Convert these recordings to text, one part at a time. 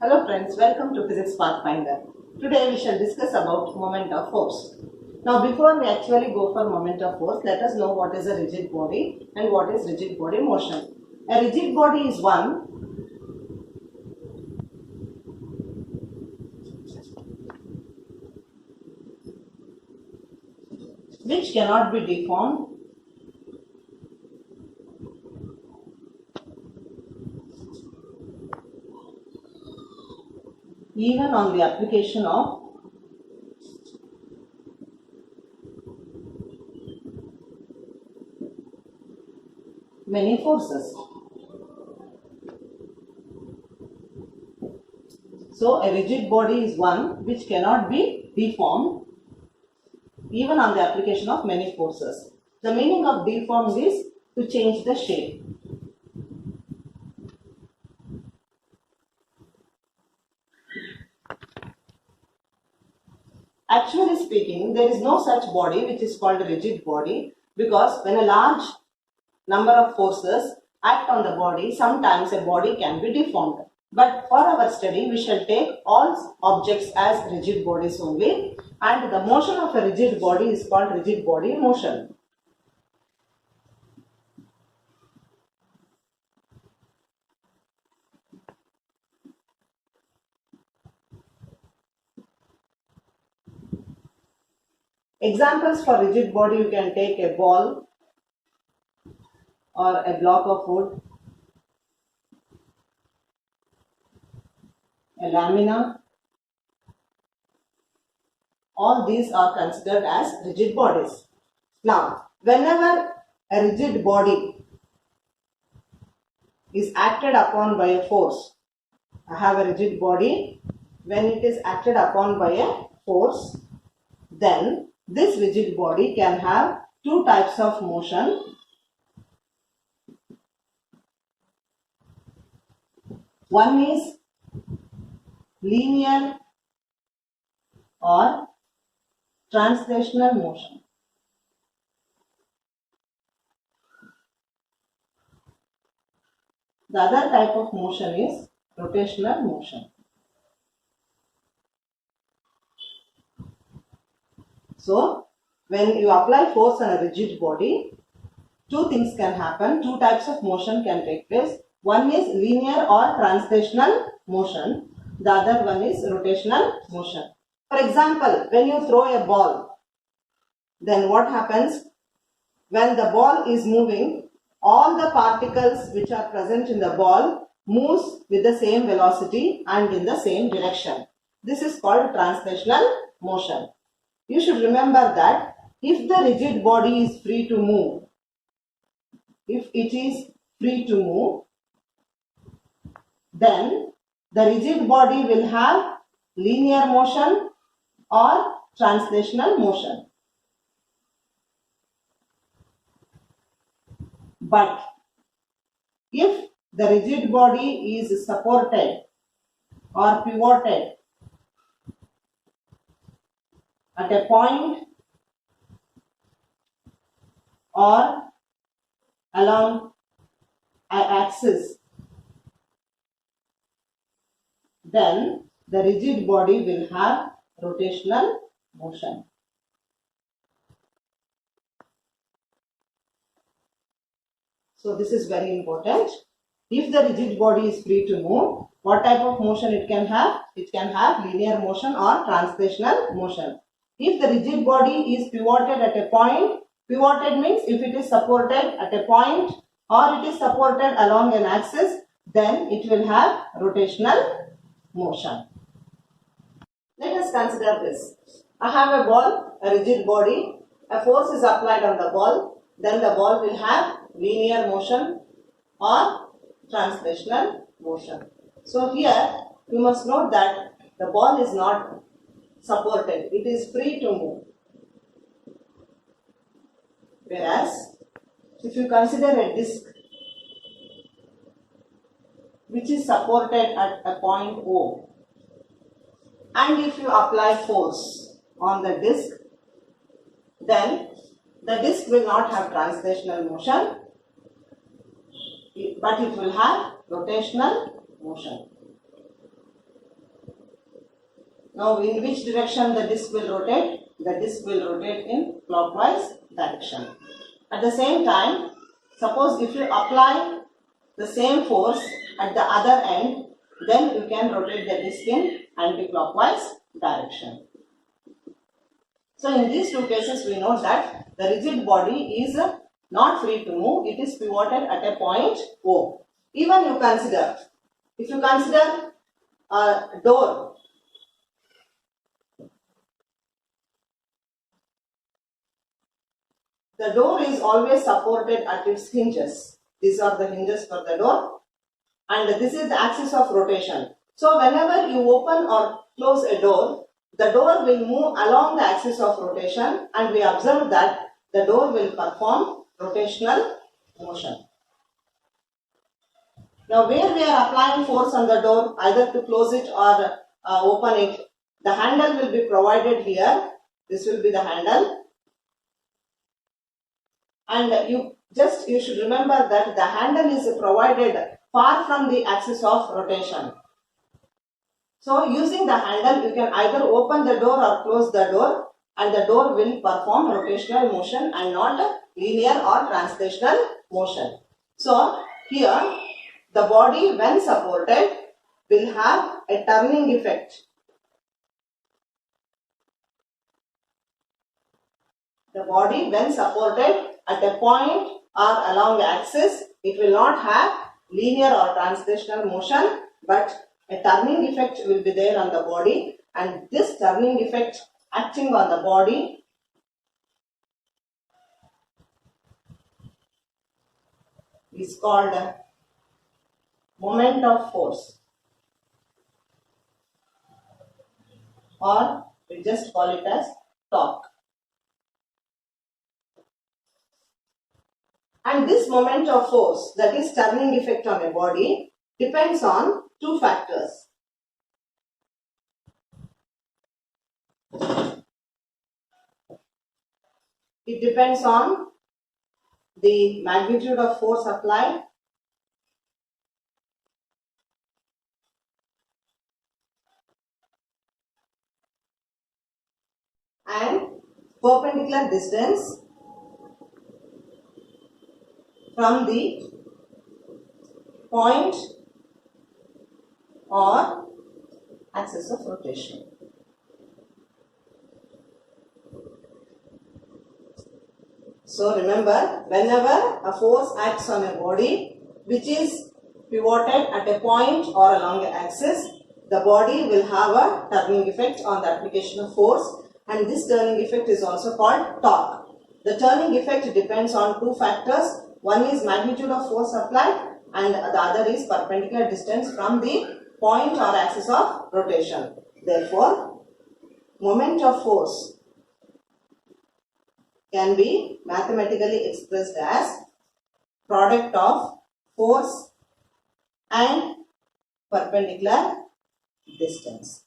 Hello friends, welcome to Physics Pathfinder. Today we shall discuss about moment of force. Now before we actually go for moment of force, let us know what is a rigid body and what is rigid body motion. A rigid body is one which cannot be deformed even on the application of many forces. So a rigid body is one which cannot be deformed even on the application of many forces. The meaning of deformed is to change the shape. Actually speaking, there is no such body which is called a rigid body, because when a large number of forces act on the body, sometimes a body can be deformed. But for our study, we shall take all objects as rigid bodies only, and the motion of a rigid body is called rigid body motion. Examples for rigid body, you can take a ball or a block of wood, a lamina. All these are considered as rigid bodies. Now, whenever a rigid body is acted upon by a force, I have a rigid body, when it is acted upon by a force, then this rigid body can have two types of motion. One is linear or translational motion. The other type of motion is rotational motion. So, when you apply force on a rigid body, two things can happen, two types of motion can take place. One is linear or translational motion, the other one is rotational motion. For example, when you throw a ball, then what happens? When the ball is moving, all the particles which are present in the ball moves with the same velocity and in the same direction. This is called translational motion. You should remember that if the rigid body is free to move, if it is free to move, then the rigid body will have linear motion or translational motion. But if the rigid body is supported or pivoted at a point or along an axis, then the rigid body will have rotational motion. So this is very important. If the rigid body is free to move, what type of motion it can have? It can have linear motion or translational motion. If the rigid body is pivoted at a point, pivoted means if it is supported at a point or it is supported along an axis, then it will have rotational motion. Let us consider this. I have a ball, a rigid body, a force is applied on the ball, then the ball will have linear motion or translational motion. So here you must note that the ball is not supported, it is free to move. Whereas if you consider a disc which is supported at a point O, and if you apply force on the disc, then the disc will not have translational motion, but it will have rotational motion. Now in which direction the disc will rotate? The disc will rotate in clockwise direction. At the same time, suppose if you apply the same force at the other end, then you can rotate the disc in anti-clockwise direction. So in these two cases we know that the rigid body is not free to move, it is pivoted at a point O. Even you consider, if you consider a door, the door is always supported at its hinges. These are the hinges for the door, and this is the axis of rotation. So whenever you open or close a door, the door will move along the axis of rotation, and we observe that the door will perform rotational motion. Now where we are applying force on the door, either to close it or open it, the handle will be provided here. This will be the handle. And you should remember that the handle is provided far from the axis of rotation. So using the handle, you can either open the door or close the door, and the door will perform rotational motion and not linear or translational motion. So here the body when supported will have a turning effect. The body when supported at a point or along the axis, it will not have linear or translational motion, but a turning effect will be there on the body, and this turning effect acting on the body is called moment of force, or we just call it as torque. And this moment of force, that is turning effect on a body, depends on two factors. It depends on the magnitude of force applied, and perpendicular distance from the point or axis of rotation. So remember, whenever a force acts on a body which is pivoted at a point or along the axis, the body will have a turning effect on the application of force, and this turning effect is also called torque. The turning effect depends on two factors. One is magnitude of force applied, and the other is perpendicular distance from the point or axis of rotation. Therefore, moment of force can be mathematically expressed as product of force and perpendicular distance.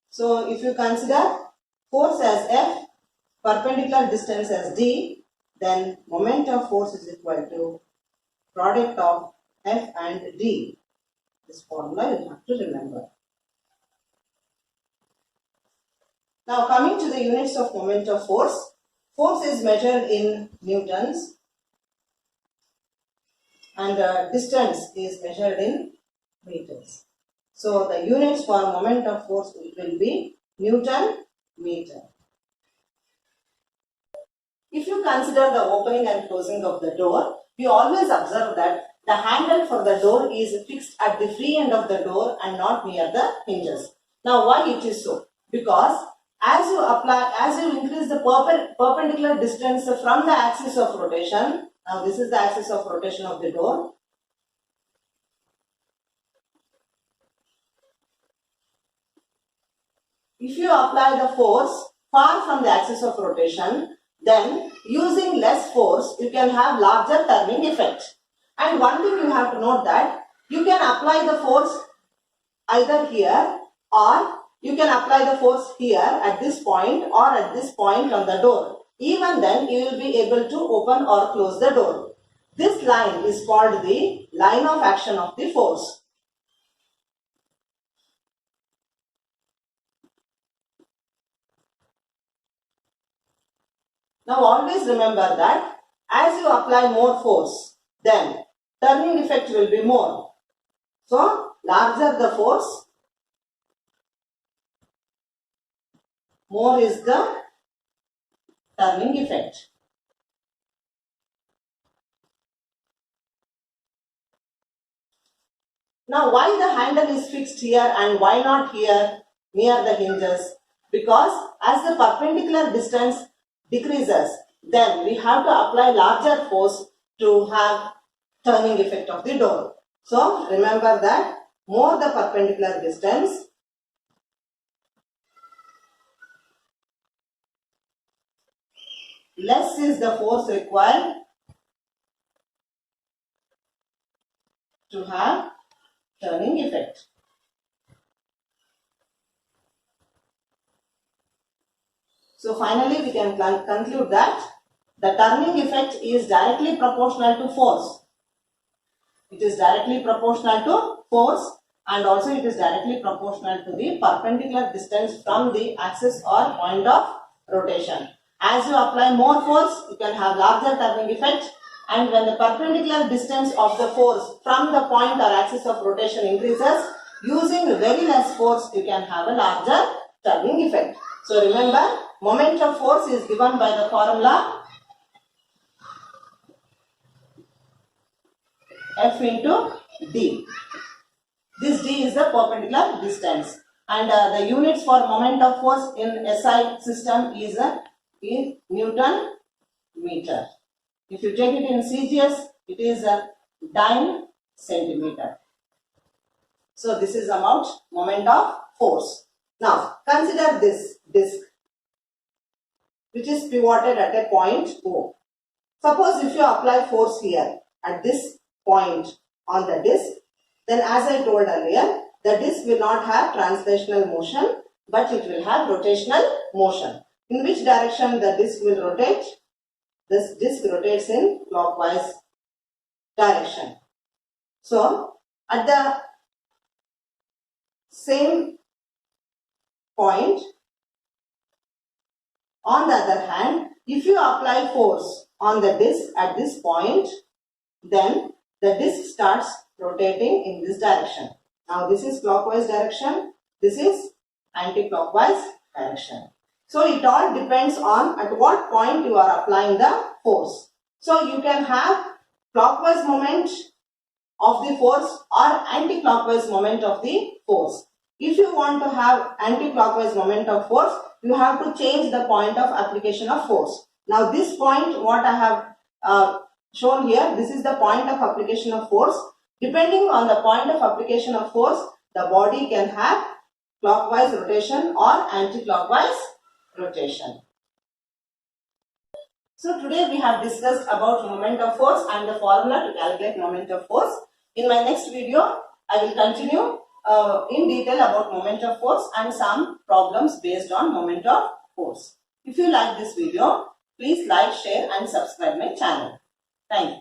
So if you consider force as F, perpendicular distance as D, then moment of force is equal to product of F and D. This formula you have to remember. Now coming to the units of moment of force. Force is measured in newtons and distance is measured in meters. So the units for moment of force will be Newton meter. If you consider the opening and closing of the door, we always observe that the handle for the door is fixed at the free end of the door and not near the hinges. Now why it is so? Because as you increase the perpendicular distance from the axis of rotation, now this is the axis of rotation of the door. If you apply the force far from the axis of rotation, then using less force you can have larger turning effect. And one thing you have to note that you can apply the force either here, or you can apply the force here at this point or at this point on the door. Even then you will be able to open or close the door. This line is called the line of action of the force. Now always remember that as you apply more force, then turning effect will be more. So larger the force, more is the turning effect. Now why the handle is fixed here and why not here near the hinges? Because as the perpendicular distance decreases, then we have to apply larger force to have turning effect of the door. So remember that more the perpendicular distance, less is the force required to have turning effect. So finally we can conclude that the turning effect is directly proportional to force. It is directly proportional to force and also it is directly proportional to the perpendicular distance from the axis or point of rotation. As you apply more force, you can have larger turning effect, and when the perpendicular distance of the force from the point or axis of rotation increases, using very less force, you can have a larger turning effect. So remember, moment of force is given by the formula F into D. This D is the perpendicular distance, and the units for moment of force in SI system is Newton meter. If you take it in CGS, it is a dyne centimeter. So this is about moment of force. Now consider this disc which is pivoted at a point O. Suppose if you apply force here at this point on the disc, then as I told earlier, the disc will not have translational motion, but it will have rotational motion. In which direction the disc will rotate? This disc rotates in clockwise direction. So at the same point, on the other hand, if you apply force on the disc at this point, then the disc starts rotating in this direction. Now this is clockwise direction, this is anti-clockwise direction. So it all depends on at what point you are applying the force. So you can have clockwise moment of the force or anti-clockwise moment of the force. If you want to have anti-clockwise moment of force, you have to change the point of application of force. Now this point what I have shown here, this is the point of application of force. Depending on the point of application of force, the body can have clockwise rotation or anti-clockwise rotation. So today we have discussed about moment of force and the formula to calculate moment of force. In my next video, I will continue in detail about moment of force and some problems based on moment of force. If you like this video, please like, share and subscribe my channel. Thank you.